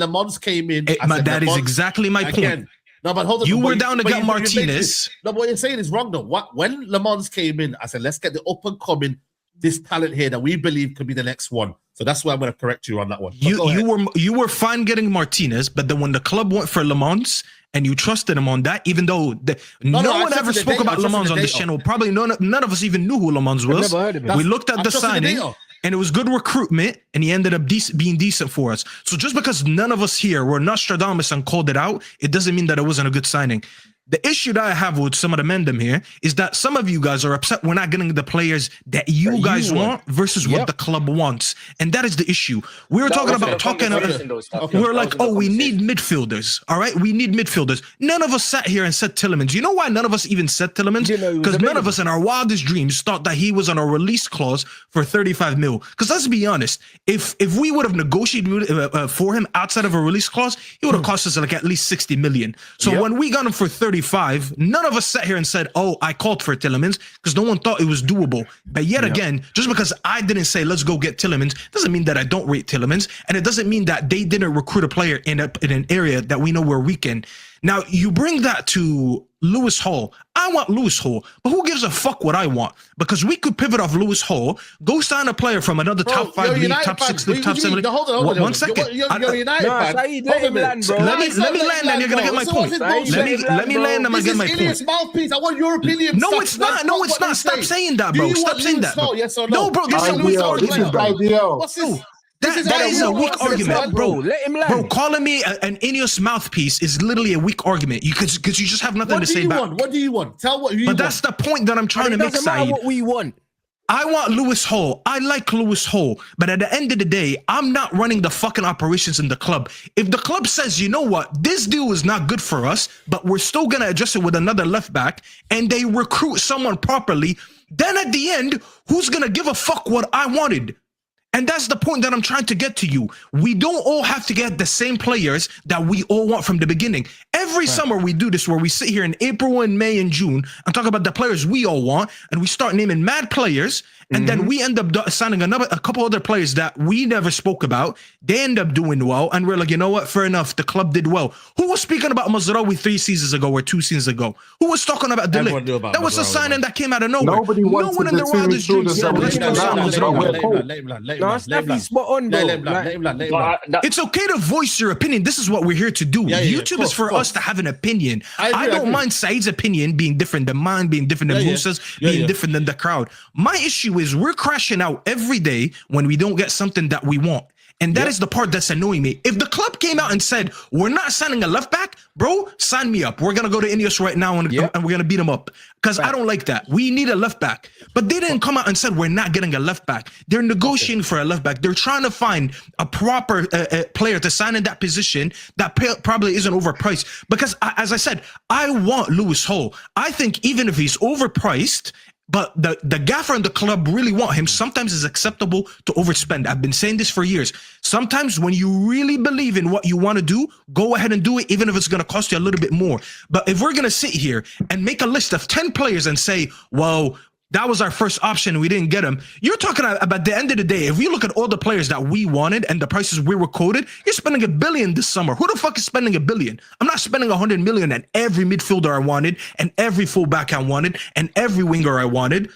Lamont came in. That is exactly my point. No, but hold on. You were down to get Martinez. No, but what you're saying is wrong though. When Lamont came in, I said, let's get the up and coming, this talent here that we believe could be the next one. So that's why I'm going to correct you on that one. You were fine getting Martinez, but then when the club went for Lamont and you trusted him on that, even though no one ever spoke about Lamont on this channel. Probably none of us even knew who Lamont was. Never heard of him. We looked at the signing. And it was good recruitment, and he ended up being decent for us. So just because none of us here were Nostradamus and called it out, it doesn't mean that it wasn't a good signing. The issue that I have with some of the men here is that some of you guys are upset we're not getting the players that you guys want versus what the club wants. And that is the issue. We were talking about we're like, oh, we need midfielders. All right, we need midfielders. None of us sat here and said Tielemans. You know why none of us even said Tielemans? Because none of us in our wildest dreams thought that he was on a release clause for 35 mil. Because let's be honest, if we would have negotiated for him outside of a release clause, he would have cost us like at least 60 million. So when we got him for 35, none of us sat here and said, oh, I called for Tielemans, because no one thought it was doable. But yet again, just because I didn't say let's go get Tielemans doesn't mean that I don't rate Tielemans, and it doesn't mean that they didn't recruit a player in an area that we know we're weak in. Now you bring that to Lewis Hall. I want Lewis Hall, but who gives a fuck what I want? Because we could pivot off Lewis Hall, go sign a player from another top 5 league, top 6 league, top 7 league. Hold on. 1 second. You're United fan. Saeed, let him land, bro. Let me land and you're going to get my point. Let me land and I get my point. Mouthpiece. I want your opinion. No, it's not. No, it's not. Stop saying that, bro. Stop saying that. Yes or no? No, bro. This is a weak argument, bro. What's this? That is a weak argument, bro. Let him land. Bro, calling me an Ineos mouthpiece is literally a weak argument. Because you just have nothing to say back. What do you want? Tell what you want. But that's the point that I'm trying to make, Saeed. It doesn't matter what we want. I want Lewis Hall. I like Lewis Hall. But at the end of the day, I'm not running the fucking operations in the club. If the club says, you know what, this deal is not good for us, but we're still going to adjust it with another left back, and they recruit someone properly, then at the end, who's going to give a fuck what I wanted? And that's the point that I'm trying to get to you. We don't all have to get the same players that we all want from the beginning. Every summer we do this where we sit here in April and May and June and talk about the players we all want, and we start naming mad players, and then we end up signing a couple other players that we never spoke about. They end up doing well, and we're like, you know what? Fair enough. The club did well. Who was speaking about Mazraoui 3 seasons ago or 2 seasons ago? Who was talking about De Ligt? That was a signing that came out of nowhere. Nobody no one in their wildest dreams said, let's go sign Mazraoui. No, Staffy's spot on, bro. It's okay to voice your opinion. This is what we're here to do. YouTube is for us to have an opinion. I don't mind Saeed's opinion being different than mine, being different than Musa's, being different than the crowd. My issue is we're crashing out every day when we don't get something that we want. And that is the part that's annoying me. If the club came out and said, we're not signing a left back, bro, sign me up. We're going to go to Ineos right now and we're going to beat them up. Because I don't like that. We need a left back. But they didn't come out and said, we're not getting a left back. They're negotiating for a left back. They're trying to find a proper player to sign in that position that probably isn't overpriced. Because as I said, I want Lewis Hall. I think even if he's overpriced, but the gaffer and the club really want him, sometimes it's acceptable to overspend. I've been saying this for years. Sometimes when you really believe in what you want to do, go ahead and do it, even if it's going to cost you a little bit more. But if we're going to sit here and make a list of 10 players and say, well, that was our first option and we didn't get him. You're talking about the end of the day. If you look at all the players that we wanted and the prices we were quoted, you're spending $1 billion this summer. Who the fuck is spending $1 billion? I'm not spending $100 million on every midfielder I wanted and every fullback I wanted and every winger I wanted.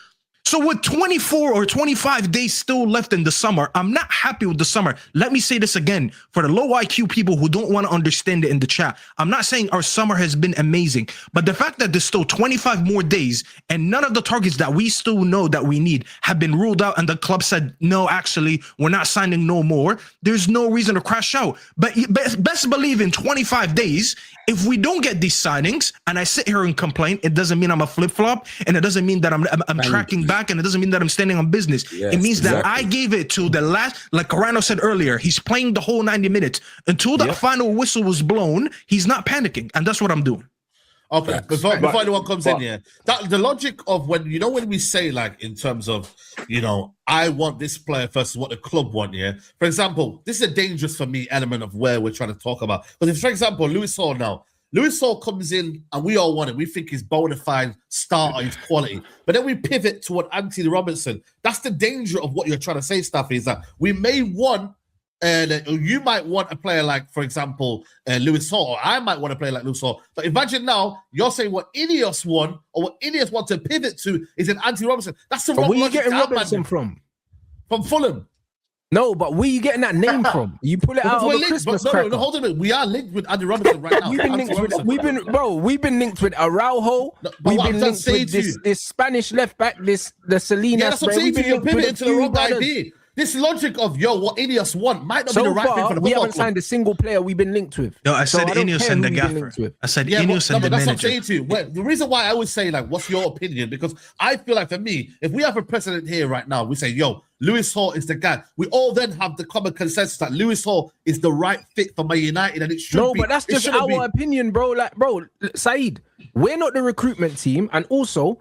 So with 24 or 25 days still left in the summer, I'm not happy with the summer. Let me say this again for the low IQ people who don't want to understand it in the chat. I'm not saying our summer has been amazing, but the fact that there's still 25 more days and none of the targets that we still know that we need have been ruled out and the club said, no, actually, we're not signing no more. There's no reason to crash out. But best believe in 25 days, if we don't get these signings and I sit here and complain, it doesn't mean I'm a flip-flop and it doesn't mean that I'm tracking back and it doesn't mean that I'm standing on business. It means that I gave it to the last, like Carano said earlier, he's playing the whole 90 minutes. Until that final whistle was blown, he's not panicking. And that's what I'm doing. Okay, before anyone comes in here, the logic of when we say like in terms of, I want this player versus what the club want, for example, this is a dangerous for me element of where we're trying to talk about. But if, for example, Lewis Hall comes in and we all want it, we think he's bona fide starter, his quality, but then we pivot toward Anthony Robinson. That's the danger of what you're trying to say, Staffy, is that we may want you might want a player like, for example, Lewis Hall, or I might want to play like Lewis Hall. But imagine now you're saying what Ineos want, or what Ineos want to pivot to is an Anthony Robinson. That's the wrong where you logic. getting Robinson from? From Fulham. No, but where you getting that name from? You pull it out of a Christmas cracker. No, hold on a minute. We are linked with Andy Robinson right now. We've been linked with Araujo. We've been linked with this Spanish left back, the Salinas. Yeah, that's what I'm saying to you. You're pivoting to the wrong idea. This logic of, what Ineos want might not be the right thing for the football club. We haven't signed a single player we've been linked with. No, I said Ineos and the gaffer. I said Ineos and the manager. That's what I'm saying to you. The reason why I always say, like, what's your opinion? Because I feel like, for me, if we have a president here right now, we say, Lewis Hall is the guy. We all then have the common consensus that Lewis Hall is the right fit for Man United, and it should be. No, but that's just our opinion, bro. Like, bro, Saeed, we're not the recruitment team, and also,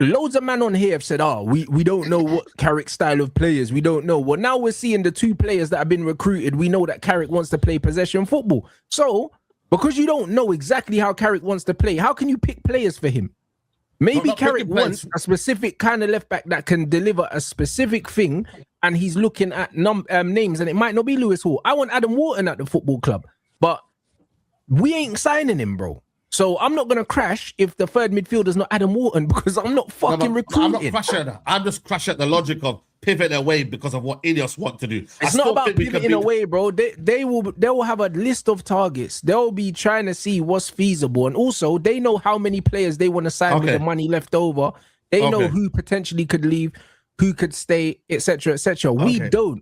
loads of men on here have said, we don't know what Carrick's style of players. We don't know. Well, now we're seeing the 2 players that have been recruited. We know that Carrick wants to play possession football. So, because you don't know exactly how Carrick wants to play, how can you pick players for him? Maybe Carrick wants a specific kind of left back that can deliver a specific thing, and he's looking at names, and it might not be Lewis Hall. I want Adam Wharton at the football club, but we ain't signing him, bro. So I'm not going to crash if the third midfielder's not Adam Wharton, because I'm not fucking recruiting. I'm not crashing that. I'm just crashing at the logic of pivot away because of what Ineos want to do. It's not about pivoting away, bro. They will have a list of targets. They'll be trying to see what's feasible. And also, they know how many players they want to sign with the money left over. They know who potentially could leave, who could stay, etc., etc. We don't.